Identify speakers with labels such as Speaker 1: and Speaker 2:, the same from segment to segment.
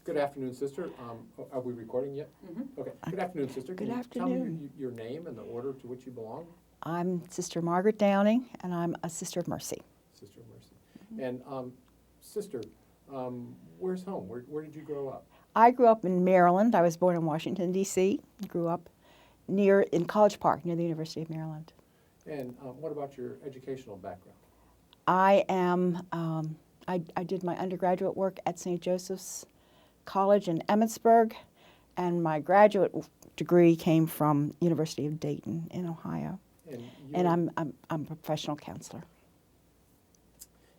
Speaker 1: Good afternoon, sister. Are we recording yet?
Speaker 2: Mm-hmm.
Speaker 1: Okay. Good afternoon, sister.
Speaker 3: Good
Speaker 1: Can you tell me
Speaker 3: afternoon.
Speaker 1: your name and the order to which you belong?
Speaker 3: I'm Sister Margaret Downing, and I'm a Sister of Mercy.
Speaker 1: Sister of Mercy. And sister, where's home? Where did you grow up?
Speaker 3: I grew up in Maryland. I was born in Washington, D.C. Grew up in College Park, near the University of Maryland.
Speaker 1: And what about your educational background?
Speaker 3: I did my undergraduate work at St. Joseph's College in Emmitsburg, and my graduate degree came from University of Dayton in Ohio. And I'm a professional counselor.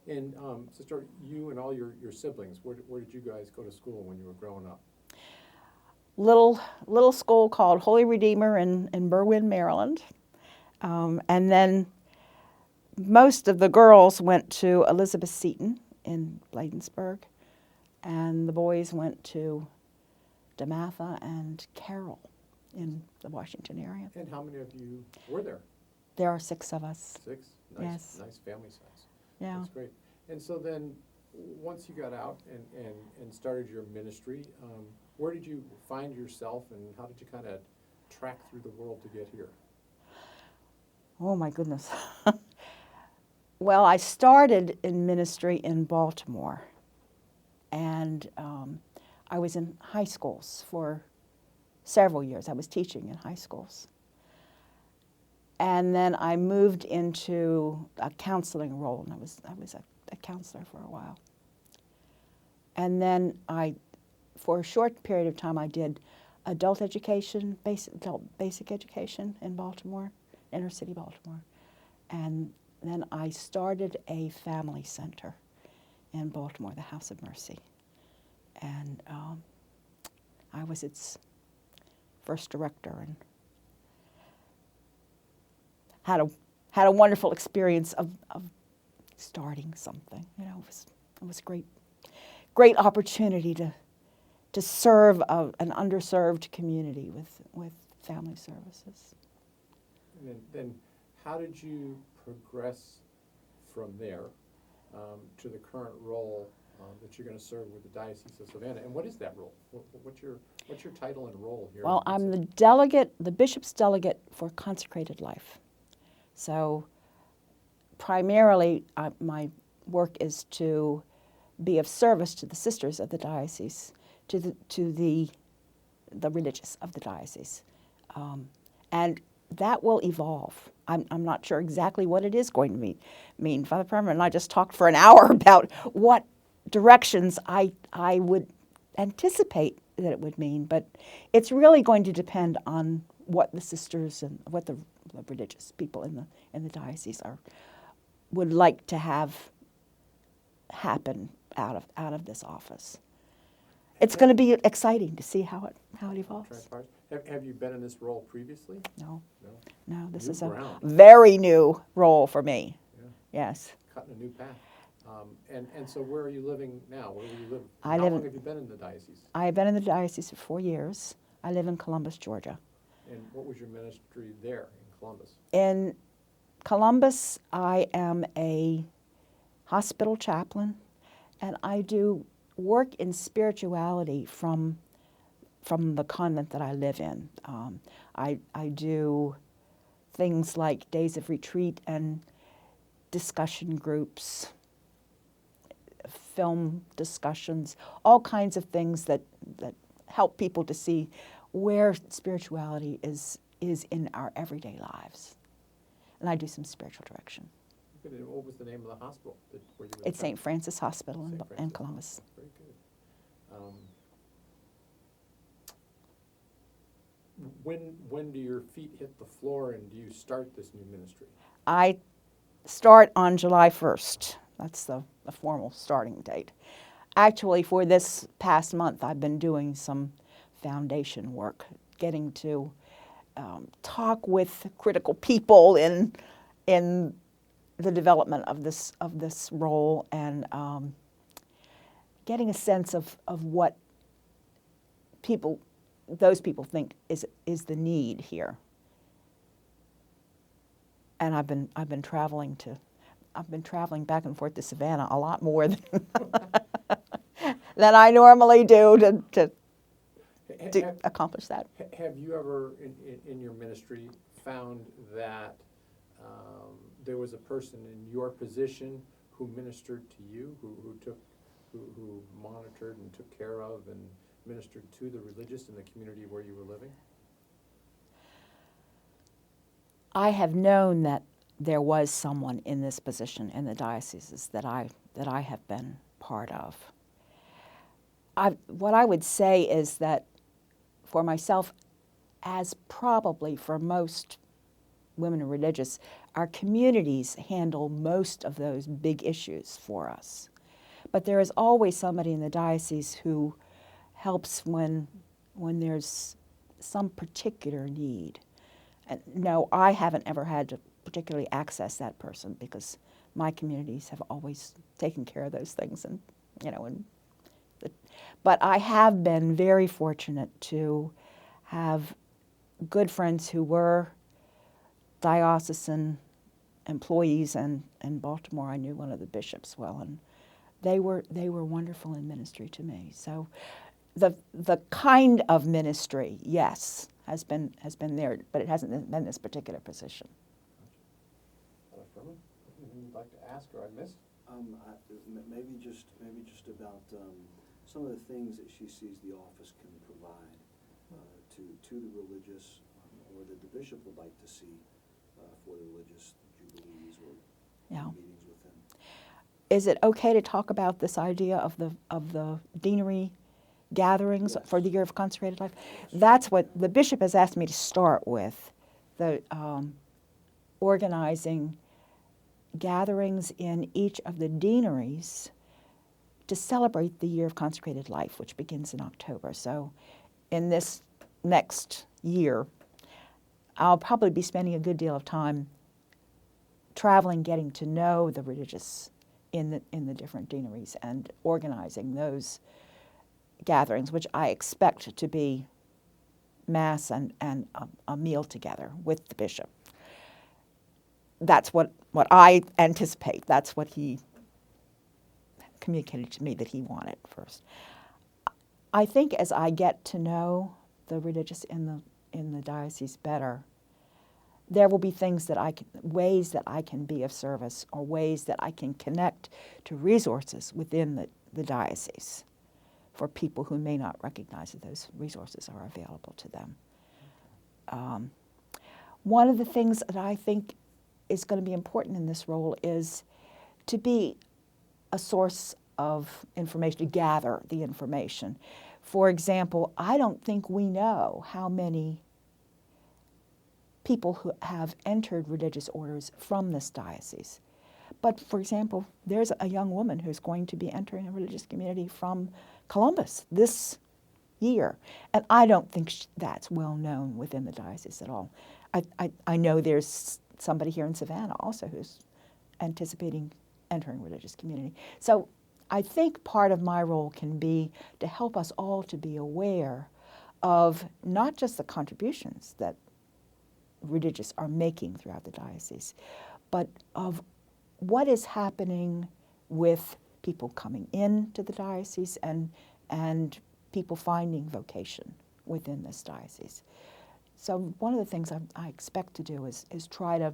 Speaker 1: And sister, you and all your siblings, where did you guys go to school when you were growing up?
Speaker 3: Little school called Holy Redeemer in Berwyn, Maryland. And then most of the girls went to Elizabeth Seton in Bladensburg, and the boys went to DeMatha and Carroll in the Washington area.
Speaker 1: And how many of you were there?
Speaker 3: There are 6 of us.
Speaker 1: 6?
Speaker 3: Yes.
Speaker 1: Nice family size.
Speaker 3: Yeah.
Speaker 1: That's great. And so then, once you got out and started your ministry, where did you find yourself, and how did you kind of track through the world to get here?
Speaker 3: Oh my goodness. Well, I started in ministry in Baltimore, and I was in high schools for several years. I was teaching in high schools. And then I moved into a counseling role, and I was a counselor for a while. And then for a short period of time, I did adult education, basic education in Baltimore, inner city Baltimore. And then I started a family center in Baltimore, the House of Mercy. And I was its first director, and had a wonderful experience of starting something. You know, it was great opportunity to serve an underserved community with family services.
Speaker 1: And then how did you progress from there to the current role that you're going to serve with the Diocese of Savannah? And what is that role? What's your title and role here?
Speaker 3: Well, I'm the bishop's delegate for consecrated life. So primarily, my work is to be of service to the sisters of the diocese, to the religious of the diocese, and that will evolve. I'm not sure exactly what it is going to mean. Father Perman and I just talked for an hour about what directions I would anticipate that it would mean, but it's really going to depend on what the sisters and what the religious people in the diocese would like to have happen out of this office. It's going to be exciting to see how it evolves.
Speaker 1: Have you been in this role previously?
Speaker 3: No. This
Speaker 1: New
Speaker 3: is a
Speaker 1: ground.
Speaker 3: very new role for me.
Speaker 1: Yeah.
Speaker 3: Yes.
Speaker 1: Cutting a new path. And so where are you living now? Where do you live?
Speaker 3: How
Speaker 1: long have you been in the diocese?
Speaker 3: I have been in the diocese for 4 years. I live in Columbus, Georgia.
Speaker 1: And what was your ministry there in Columbus?
Speaker 3: In Columbus, I am a hospital chaplain, and I do work in spirituality from the convent that I live in. I do things like days of retreat and discussion groups, film discussions, all kinds of things that help people to see where spirituality is in our everyday lives. And I do some spiritual direction.
Speaker 1: What was the name of the hospital where you were?
Speaker 3: It's St. Francis Hospital in
Speaker 1: Francis.
Speaker 3: Columbus.
Speaker 1: Very good. When do your feet hit the floor and do you start this new ministry?
Speaker 3: I start on July 1st. That's the formal starting date. Actually, for this past month, I've been doing some foundation work, getting to talk with critical people in the development of this role, and getting a sense of what those people think is the need here. And I've been traveling to I've been traveling back and forth to Savannah a lot more than, than I normally do to
Speaker 1: Have,
Speaker 3: accomplish that.
Speaker 1: have you ever, in your ministry, found that there was a person in your position who ministered to you, who monitored and took care of and ministered to the religious in the community where you were living?
Speaker 3: I have known that there was someone in this position in the dioceses that I have been part of. What I would say is that for myself, as probably for most women in religious, our communities handle most of those big issues for us. But there is always somebody in the diocese who helps when there's some particular need. And no, I haven't ever had to particularly access that person because my communities have always taken care of those things, and but I have been very fortunate to have good friends who were diocesan employees, and in Baltimore I knew one of the bishops well, and they were wonderful in ministry to me. So the kind of ministry, yes, has been there, but it hasn't been this particular position.
Speaker 1: Anything you'd like to ask or I missed?
Speaker 2: Maybe just about some of the things that she sees the office can provide to the religious, or that the bishop would like to see for the religious jubilees or meetings with them.
Speaker 3: Is it okay to talk about this idea of the deanery gatherings
Speaker 2: Yes.
Speaker 3: for the year of consecrated life? That's what the bishop has asked me to start with, the organizing gatherings in each of the deaneries to celebrate the year of consecrated life, which begins in October. So in this next year, I'll probably be spending a good deal of time traveling, getting to know the religious in the different deaneries and organizing those gatherings, which I expect to be Mass and a meal together with the bishop. That's what I anticipate. That's what he communicated to me that he wanted first. I think as I get to know the religious in the diocese better, there will be ways that I can be of service, or ways that I can connect to resources within the diocese for people who may not recognize that those resources are available to them. One of the things that I think is going to be important in this role is to be a source of information, to gather the information. For example, I don't think we know how many people who have entered religious orders from this diocese. But for example, there's a young woman who's going to be entering a religious community from Columbus this year, and I don't think that's well known within the diocese at all. I know there's somebody here in Savannah also who's anticipating entering religious community. So I think part of my role can be to help us all to be aware of not just the contributions that religious are making throughout the diocese, but of what is happening with people coming into the diocese and people finding vocation within this diocese. So one of the things I expect to do is try to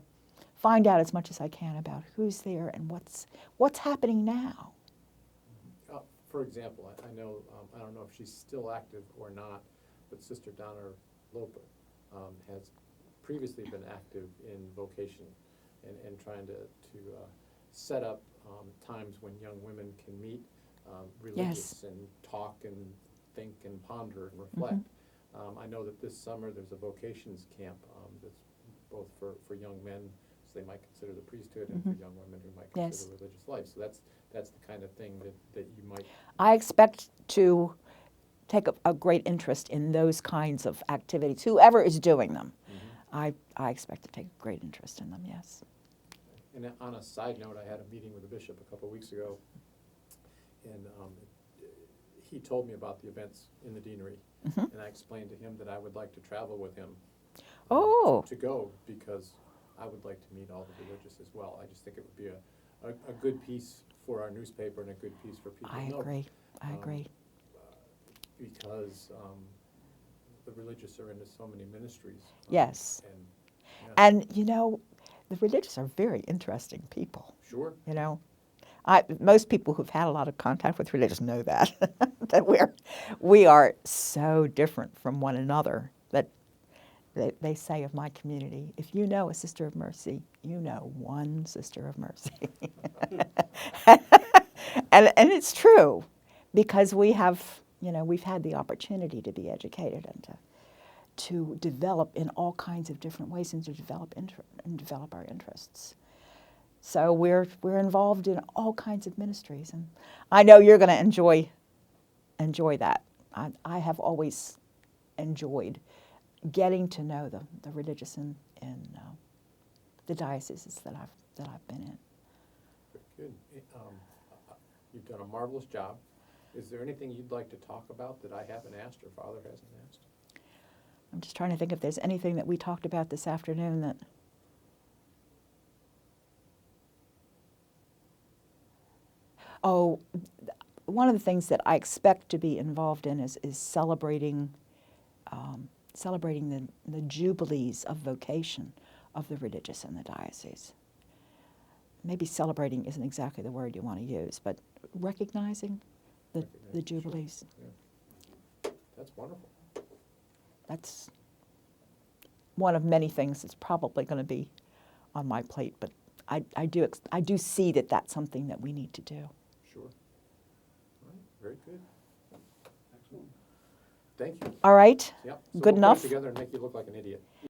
Speaker 3: find out as much as I can about who's there and what's happening now.
Speaker 1: For example, I know, I don't know if she's still active or not, but Sister Donna Loper has previously been active in vocation and trying to set up times when young women can meet religious and talk and think and ponder and reflect. I know that this summer there's a vocations camp that's both for young men, so they might consider the priesthood, and for young women who might consider religious life. So that's the kind of thing that you might...
Speaker 3: I expect to take a great interest in those kinds of activities, whoever is doing them. I expect to take a great interest in them, yes.
Speaker 1: And on a side note, I had a meeting with the bishop a couple of weeks ago, and he told me about the events in the deanery, and I explained to him that I would like to travel with him to go, because I would like to meet all the religious as well. I just think it would be a good piece for our newspaper and a good piece for people to
Speaker 3: I
Speaker 1: know.
Speaker 3: agree. I
Speaker 1: Um,
Speaker 3: agree.
Speaker 1: Because the religious are into so many ministries.
Speaker 3: Yes.
Speaker 1: And, yeah,
Speaker 3: And, you know, the religious are very interesting people,
Speaker 1: sure,
Speaker 3: you know. Most people who've had a lot of contact with religious know that, that we are so different from one another that they say of my community, if you know a Sister of Mercy, you know one Sister of Mercy. And it's true, because we have, you know, we've had the opportunity to be educated and to develop in all kinds of different ways and to develop our interests. So we're involved in all kinds of ministries, and I know you're going to enjoy that. I have always enjoyed getting to know the religious in the dioceses that I've been in.
Speaker 1: good. You've done a marvelous job. Is there anything you'd like to talk about that I haven't asked or Father hasn't asked?
Speaker 3: I'm just trying to think if there's anything that we talked about this afternoon that. Oh, one of the things that I expect to be involved in is celebrating the jubilees of vocation of the religious in the diocese. Maybe celebrating isn't exactly the word you want to use, but recognizing the
Speaker 1: Recognizing, sure.
Speaker 3: jubilees.
Speaker 1: Yeah. That's wonderful.
Speaker 3: That's one of many things that's probably going to be on my plate, but I do see that that's something that we need to do.
Speaker 1: Sure. All right, very good.
Speaker 2: Excellent.
Speaker 1: Thank you.
Speaker 3: All right?
Speaker 1: Yep. So
Speaker 3: Good
Speaker 1: we'll put it
Speaker 3: enough?
Speaker 1: together and make you look like an idiot.